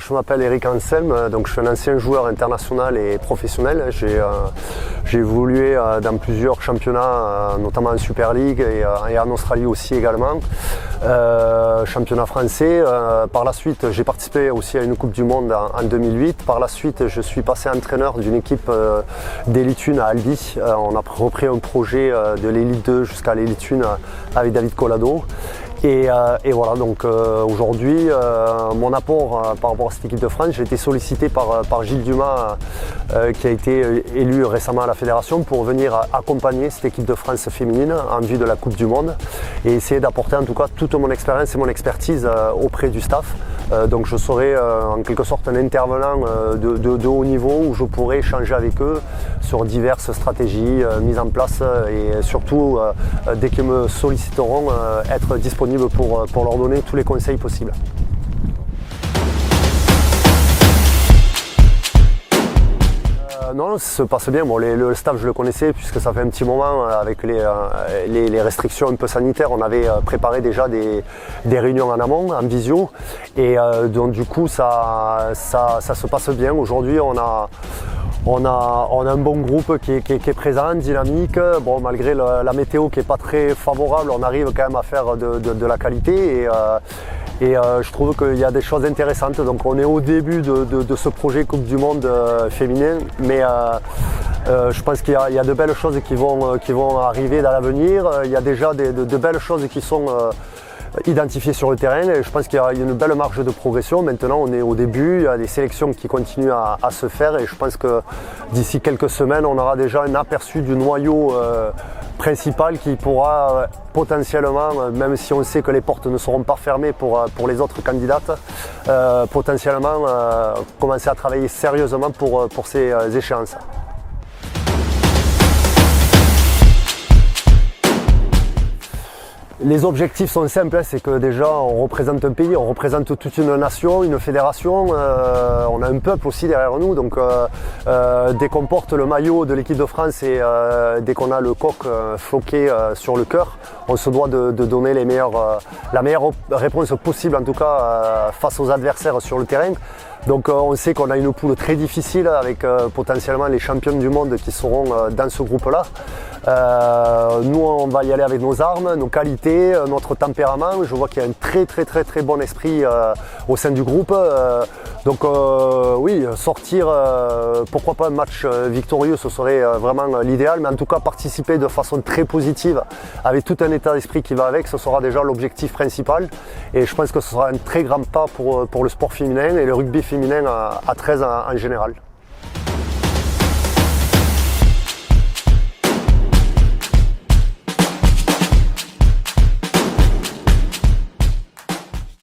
je m'appelle Eric Anselme, donc je suis un ancien joueur international et professionnel. J'ai évolué dans plusieurs championnats, notamment en Super League et en Australie aussi également. Championnat français. Par la suite, j'ai participé aussi à une Coupe du Monde en 2008. Par la suite, je suis passé entraîneur d'une équipe d'Élite 1 à Albi. On a repris un projet de l'Élite 2 jusqu'à l'Élite 1 avec David Collado. Et voilà, donc aujourd'hui, mon apport par rapport à cette équipe de France, j'ai été sollicité par Gilles Dumas, qui a été élu récemment à la fédération, pour venir accompagner cette équipe de France féminine en vue de la Coupe du Monde et essayer d'apporter en tout cas toute mon expérience et mon expertise auprès du staff. Donc je serai en quelque sorte un intervenant de haut niveau où je pourrai échanger avec eux sur diverses stratégies mises en place et surtout, dès qu'ils me solliciteront, être disponible pour leur donner tous les conseils possibles. Non, ça se passe bien. Bon, le staff, je le connaissais puisque ça fait un petit moment, avec les restrictions un peu sanitaires, on avait préparé déjà des réunions en amont, en visio. Et donc du coup, ça se passe bien. Aujourd'hui, on a un bon groupe qui est présent, dynamique. Bon, malgré la météo qui n'est pas très favorable, on arrive quand même à faire de la qualité. Et je trouve qu'il y a des choses intéressantes. Donc on est au début de ce projet Coupe du Monde féminin, mais je pense qu'il y a de belles choses qui vont arriver dans l'avenir. Il y a déjà de belles choses qui sont identifiées sur le terrain et je pense qu'il y a une belle marge de progression. Maintenant on est au début, il y a des sélections qui continuent à se faire et je pense que d'ici quelques semaines on aura déjà un aperçu du noyau principal qui pourra potentiellement, même si on sait que les portes ne seront pas fermées pour les autres candidates, potentiellement commencer à travailler sérieusement pour ces échéances. Les objectifs sont simples, c'est que déjà on représente un pays, on représente toute une nation, une fédération, on a un peuple aussi derrière nous, donc dès qu'on porte le maillot de l'équipe de France et dès qu'on a le coq floqué sur le cœur, on se doit de donner la meilleure réponse possible en tout cas face aux adversaires sur le terrain. Donc on sait qu'on a une poule très difficile avec potentiellement les champions du monde qui seront dans ce groupe-là. Nous on va y aller avec nos armes, nos qualités, notre tempérament. Je vois qu'il y a un très bon esprit au sein du groupe. Donc oui, sortir, pourquoi pas un match victorieux, ce serait vraiment l'idéal, mais en tout cas participer de façon très positive avec tout un état d'esprit qui va avec, ce sera déjà l'objectif principal et je pense que ce sera un très grand pas pour le sport féminin et le rugby féminin à 13 en général.